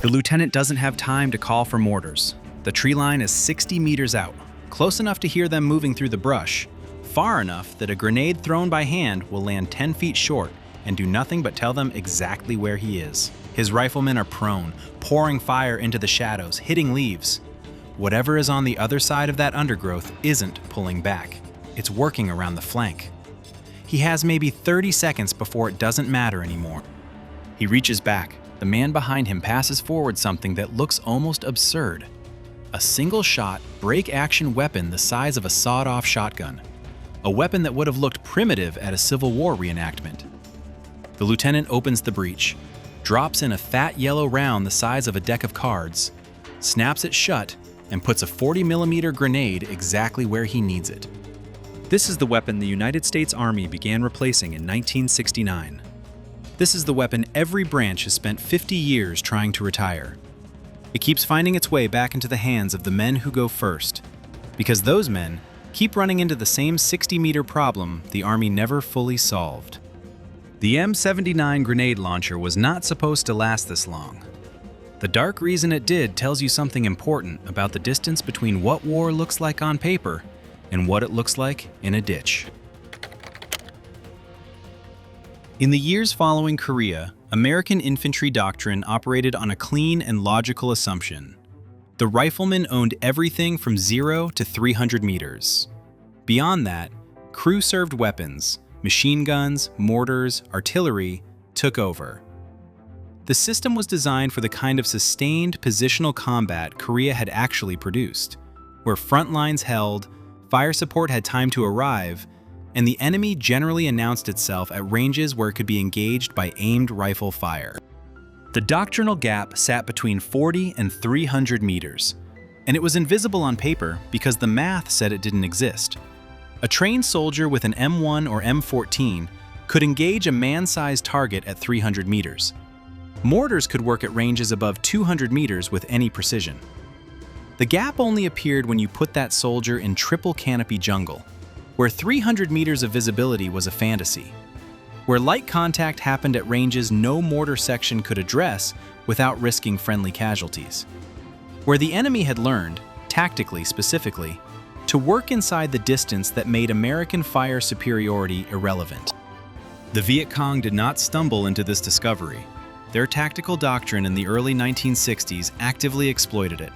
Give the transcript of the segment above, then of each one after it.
The lieutenant doesn't have time to call for mortars. The tree line is 60 meters out, close enough to hear them moving through the brush, far enough that a grenade thrown by hand will land 10 feet short and do nothing but tell them exactly where he is. His riflemen are prone, pouring fire into the shadows, hitting leaves. Whatever is on the other side of that undergrowth isn't pulling back. It's working around the flank. He has maybe 30 seconds before it doesn't matter anymore. He reaches back. The man behind him passes forward something that looks almost absurd. A single-shot, break-action weapon the size of a sawed-off shotgun. A weapon that would have looked primitive at a Civil War reenactment. The lieutenant opens the breech, drops in a fat yellow round the size of a deck of cards, snaps it shut, and puts a 40mm grenade exactly where he needs it. This is the weapon the United States Army began replacing in 1969. This is the weapon every branch has spent 50 years trying to retire. It keeps finding its way back into the hands of the men who go first, because those men keep running into the same 60-meter problem the Army never fully solved. The M79 Grenade Launcher was not supposed to last this long. The dark reason it did tells you something important about the distance between what war looks like on paper and what it looks like in a ditch. In the years following Korea, American infantry doctrine operated on a clean and logical assumption. The riflemen owned everything from 0 to 300 meters. Beyond that, crew-served weapons, machine guns, mortars, artillery, took over. The system was designed for the kind of sustained positional combat Korea had actually produced, where front lines held, fire support had time to arrive, and the enemy generally announced itself at ranges where it could be engaged by aimed rifle fire. The doctrinal gap sat between 40 and 300 meters, and it was invisible on paper because the math said it didn't exist. A trained soldier with an M1 or M14 could engage a man-sized target at 300 meters. Mortars could work at ranges above 200 meters with any precision. The gap only appeared when you put that soldier in triple canopy jungle, where 300 meters of visibility was a fantasy, where light contact happened at ranges no mortar section could address without risking friendly casualties, where the enemy had learned, tactically specifically, to work inside the distance that made American fire superiority irrelevant. The Viet Cong did not stumble into this discovery. Their tactical doctrine in the early 1960s actively exploited it.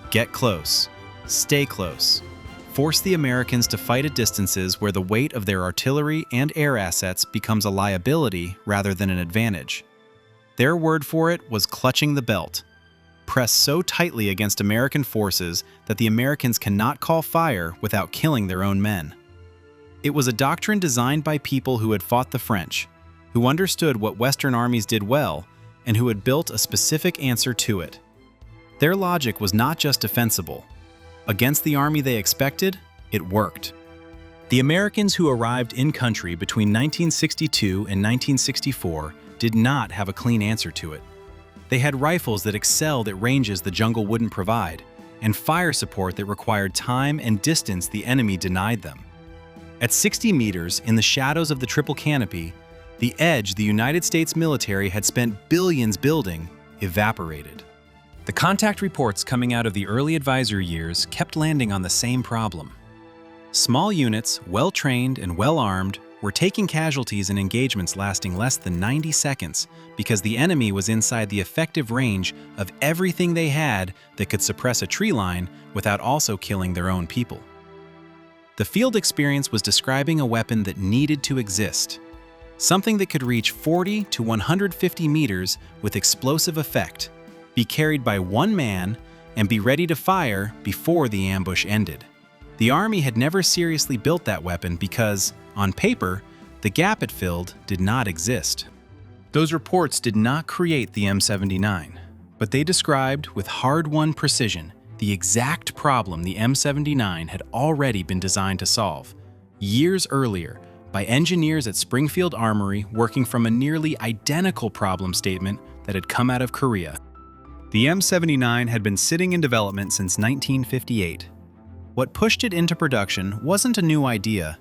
Get close, stay close, force the Americans to fight at distances where the weight of their artillery and air assets becomes a liability rather than an advantage. Their word for it was clutching the belt. Press so tightly against American forces that the Americans cannot call fire without killing their own men. It was a doctrine designed by people who had fought the French, who understood what Western armies did well, and who had built a specific answer to it. Their logic was not just defensible. Against the army they expected, it worked. The Americans who arrived in country between 1962 and 1964 did not have a clean answer to it. They had rifles that excelled at ranges the jungle wouldn't provide, and fire support that required time and distance the enemy denied them. At 60 meters in the shadows of the triple canopy, the edge the United States military had spent billions building evaporated. The contact reports coming out of the early advisory years kept landing on the same problem. Small units, well-trained and well-armed, were taking casualties in engagements lasting less than 90 seconds because the enemy was inside the effective range of everything they had that could suppress a tree line without also killing their own people. The field experience was describing a weapon that needed to exist, something that could reach 40 to 150 meters with explosive effect, be carried by one man, and be ready to fire before the ambush ended. The Army had never seriously built that weapon because, on paper, the gap it filled did not exist. Those reports did not create the M79, but they described with hard-won precision the exact problem the M79 had already been designed to solve, years earlier, by engineers at Springfield Armory working from a nearly identical problem statement that had come out of Korea. The M79 had been sitting in development since 1958. What pushed it into production wasn't a new idea.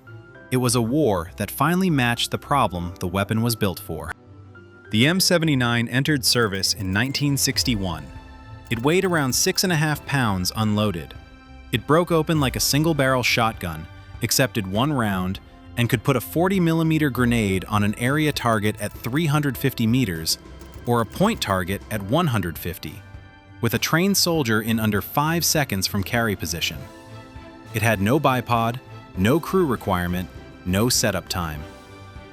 It was a war that finally matched the problem the weapon was built for. The M79 entered service in 1961. It weighed around 6.5 pounds unloaded. It broke open like a single-barrel shotgun, accepted one round, and could put a 40mm grenade on an area target at 350 meters or a point target at 150, with a trained soldier in under 5 seconds from carry position. It had no bipod, no crew requirement, no setup time.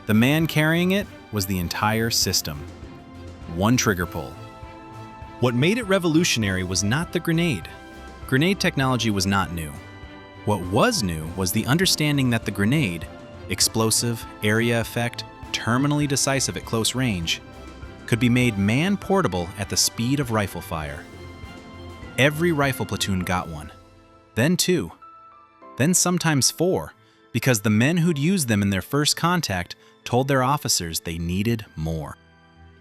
The man carrying it was the entire system. One trigger pull. What made it revolutionary was not the grenade. Grenade technology was not new. What was new was the understanding that the grenade, explosive, area effect, terminally decisive at close range, could be made man-portable at the speed of rifle fire. Every rifle platoon got one, then two, then sometimes four, because the men who'd used them in their first contact told their officers they needed more.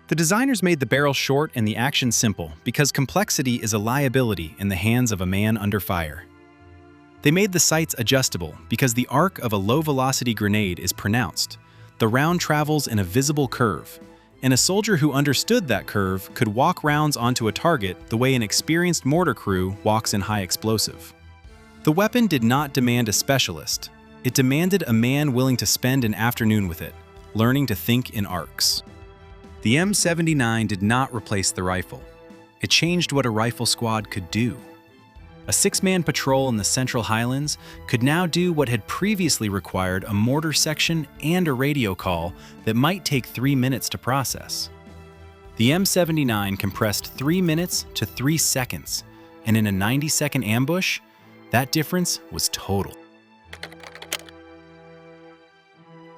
The designers made the barrel short and the action simple because complexity is a liability in the hands of a man under fire. They made the sights adjustable because the arc of a low-velocity grenade is pronounced. The round travels in a visible curve, and a soldier who understood that curve could walk rounds onto a target the way an experienced mortar crew walks in high explosive. The weapon did not demand a specialist. It demanded a man willing to spend an afternoon with it, learning to think in arcs. The M79 did not replace the rifle. It changed what a rifle squad could do. A 6-man patrol in the Central Highlands could now do what had previously required a mortar section and a radio call that might take 3 minutes to process. The M79 compressed 3 minutes to 3 seconds, and in a 90-second ambush, that difference was total.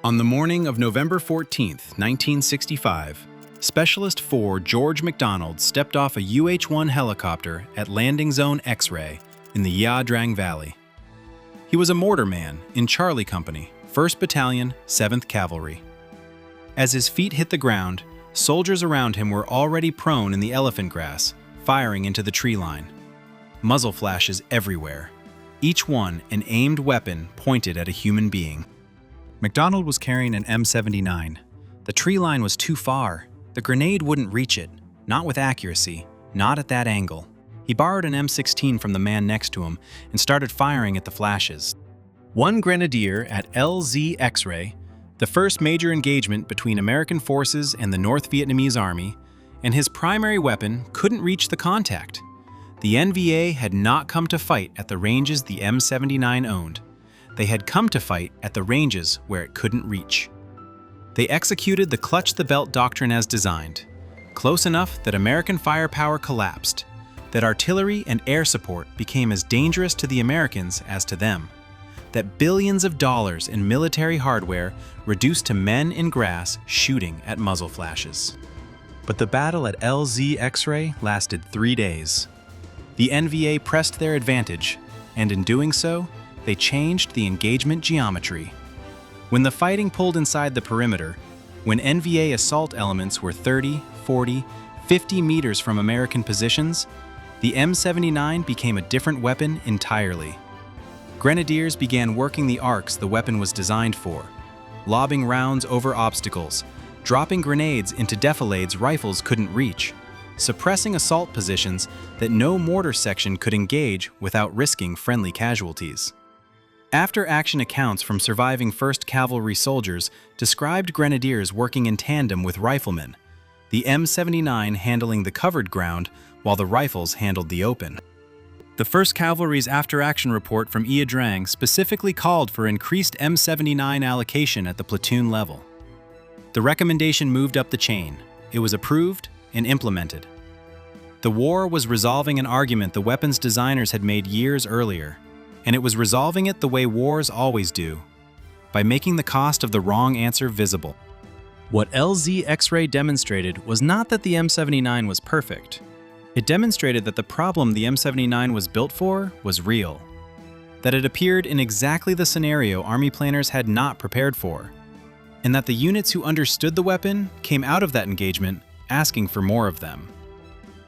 On the morning of November 14, 1965, Specialist 4 George McDonald stepped off a UH-1 helicopter at Landing Zone X-Ray in the Ia Drang Valley. He was a mortar man in Charlie Company, 1st Battalion, 7th Cavalry. As his feet hit the ground, soldiers around him were already prone in the elephant grass, firing into the tree line. Muzzle flashes everywhere, each one an aimed weapon pointed at a human being. McDonald was carrying an M79. The tree line was too far. The grenade wouldn't reach it, not with accuracy, not at that angle. He borrowed an M16 from the man next to him and started firing at the flashes. One grenadier at LZ X-Ray, the first major engagement between American forces and the North Vietnamese Army, and his primary weapon couldn't reach the contact. The NVA had not come to fight at the ranges the M79 owned. They had come to fight at the ranges where it couldn't reach. They executed the clutch-the-belt doctrine as designed, close enough that American firepower collapsed, that artillery and air support became as dangerous to the Americans as to them, that billions of dollars in military hardware reduced to men in grass shooting at muzzle flashes. But the battle at LZ X-Ray lasted 3 days. The NVA pressed their advantage, and in doing so, they changed the engagement geometry. When the fighting pulled inside the perimeter, when NVA assault elements were 30, 40, 50 meters from American positions, the M79 became a different weapon entirely. Grenadiers began working the arcs the weapon was designed for, lobbing rounds over obstacles, dropping grenades into defilades rifles couldn't reach, suppressing assault positions that no mortar section could engage without risking friendly casualties. After-action accounts from surviving 1st Cavalry soldiers described grenadiers working in tandem with riflemen, the M79 handling the covered ground while the rifles handled the open. The 1st Cavalry's after-action report from Ia Drang specifically called for increased M79 allocation at the platoon level. The recommendation moved up the chain. It was approved and implemented. The war was resolving an argument the weapons designers had made years earlier, and it was resolving it the way wars always do, by making the cost of the wrong answer visible. What LZ X-Ray demonstrated was not that the M79 was perfect. It demonstrated that the problem the M79 was built for was real, that it appeared in exactly the scenario Army planners had not prepared for, and that the units who understood the weapon came out of that engagement asking for more of them.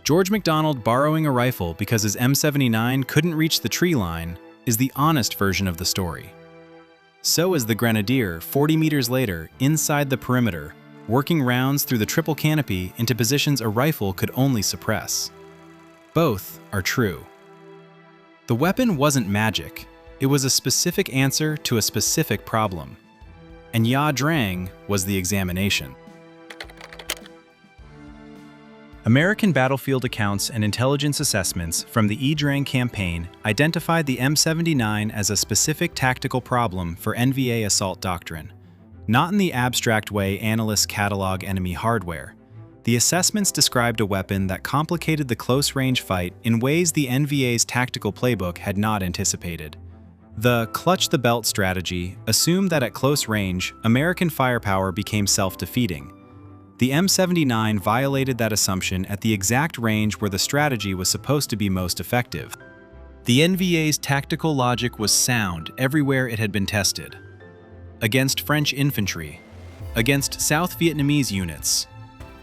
George McDonald borrowing a rifle because his M79 couldn't reach the tree line is the honest version of the story. So is the grenadier 40 meters later inside the perimeter, working rounds through the triple canopy into positions a rifle could only suppress. Both are true. The weapon wasn't magic. It was a specific answer to a specific problem. And Ia Drang was the examination. American battlefield accounts and intelligence assessments from the Ia Drang campaign identified the M79 as a specific tactical problem for NVA assault doctrine. Not in the abstract way analysts catalog enemy hardware. The assessments described a weapon that complicated the close-range fight in ways the NVA's tactical playbook had not anticipated. The clutch-the-belt strategy assumed that at close range, American firepower became self-defeating. The M79 violated that assumption at the exact range where the strategy was supposed to be most effective. The NVA's tactical logic was sound everywhere it had been tested. Against French infantry, against South Vietnamese units,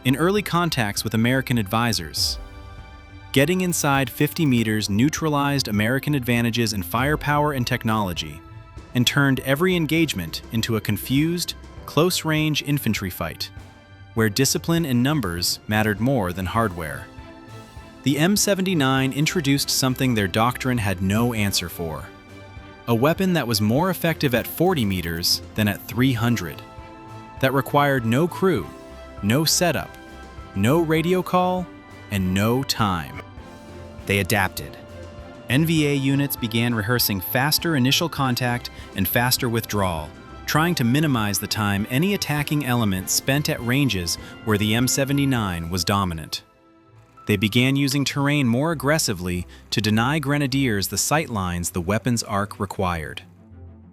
in early contacts with American advisors. Getting inside 50 meters neutralized American advantages in firepower and technology, and turned every engagement into a confused, close-range infantry fight, where discipline and numbers mattered more than hardware. The M79 introduced something their doctrine had no answer for. A weapon that was more effective at 40 meters than at 300. That required no crew, no setup, no radio call, and no time. They adapted. NVA units began rehearsing faster initial contact and faster withdrawal, trying to minimize the time any attacking element spent at ranges where the M79 was dominant. They began using terrain more aggressively to deny grenadiers the sight lines the weapon's arc required.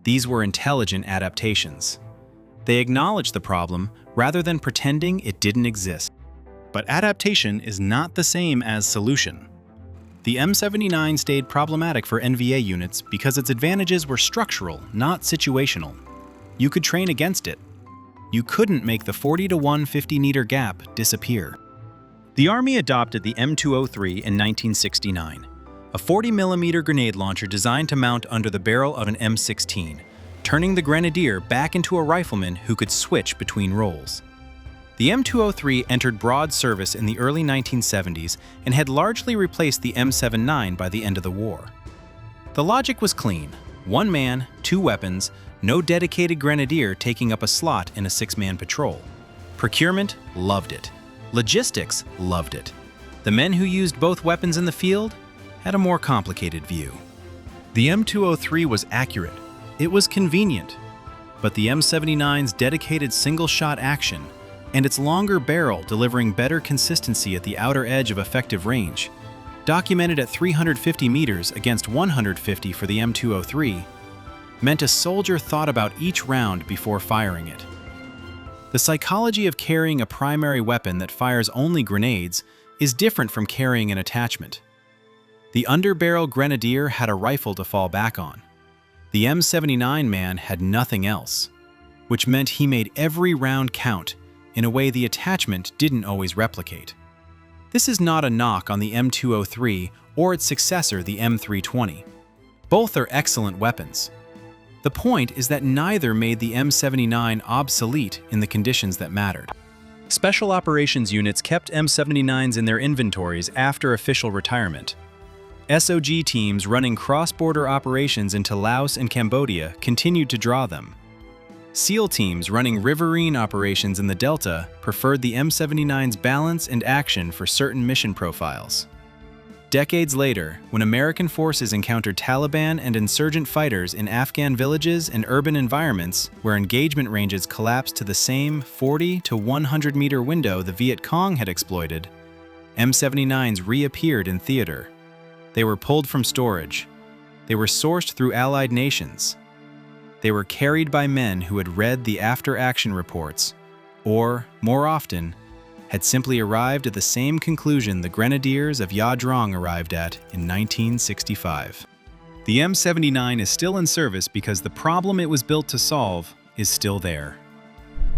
These were intelligent adaptations. They acknowledged the problem rather than pretending it didn't exist. But adaptation is not the same as solution. The M79 stayed problematic for NVA units because its advantages were structural, not situational. You could train against it. You couldn't make the 40 to 150-meter gap disappear. The Army adopted the M203 in 1969, a 40mm grenade launcher designed to mount under the barrel of an M16, turning the grenadier back into a rifleman who could switch between roles. The M203 entered broad service in the early 1970s and had largely replaced the M79 by the end of the war. The logic was clean: one man, two weapons, no dedicated grenadier taking up a slot in a six-man patrol. Procurement loved it. Logistics loved it. The men who used both weapons in the field had a more complicated view. The M203 was accurate. It was convenient. But the M79's dedicated single-shot action and its longer barrel delivering better consistency at the outer edge of effective range, documented at 350 meters against 150 for the M203, meant a soldier thought about each round before firing it. The psychology of carrying a primary weapon that fires only grenades is different from carrying an attachment. The underbarrel grenadier had a rifle to fall back on. The M79 man had nothing else, which meant he made every round count in a way the attachment didn't always replicate. This is not a knock on the M203 or its successor, the M320. Both are excellent weapons. The point is that neither made the M79 obsolete in the conditions that mattered. Special operations units kept M79s in their inventories after official retirement. SOG teams running cross-border operations into Laos and Cambodia continued to draw them. SEAL teams running riverine operations in the Delta preferred the M79's balance and action for certain mission profiles. Decades later, when American forces encountered Taliban and insurgent fighters in Afghan villages and urban environments where engagement ranges collapsed to the same 40 to 100-meter window the Viet Cong had exploited, M79s reappeared in theater. They were pulled from storage. They were sourced through allied nations. They were carried by men who had read the after-action reports, or, more often, had simply arrived at the same conclusion the Grenadiers of Ia Drang arrived at in 1965. The M79 is still in service because the problem it was built to solve is still there.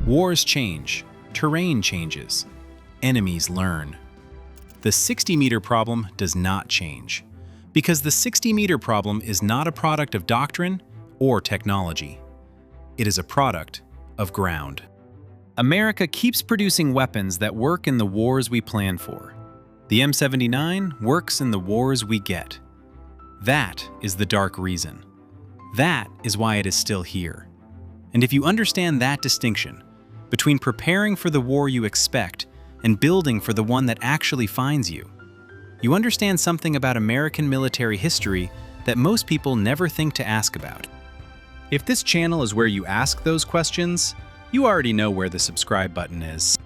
Wars change, terrain changes, enemies learn. The 60-meter problem does not change, because the 60-meter problem is not a product of doctrine or technology. It is a product of ground. America keeps producing weapons that work in the wars we plan for. The M79 works in the wars we get. That is the dark reason. That is why it is still here. And if you understand that distinction between preparing for the war you expect and building for the one that actually finds you, you understand something about American military history that most people never think to ask about. If this channel is where you ask those questions, you already know where the subscribe button is.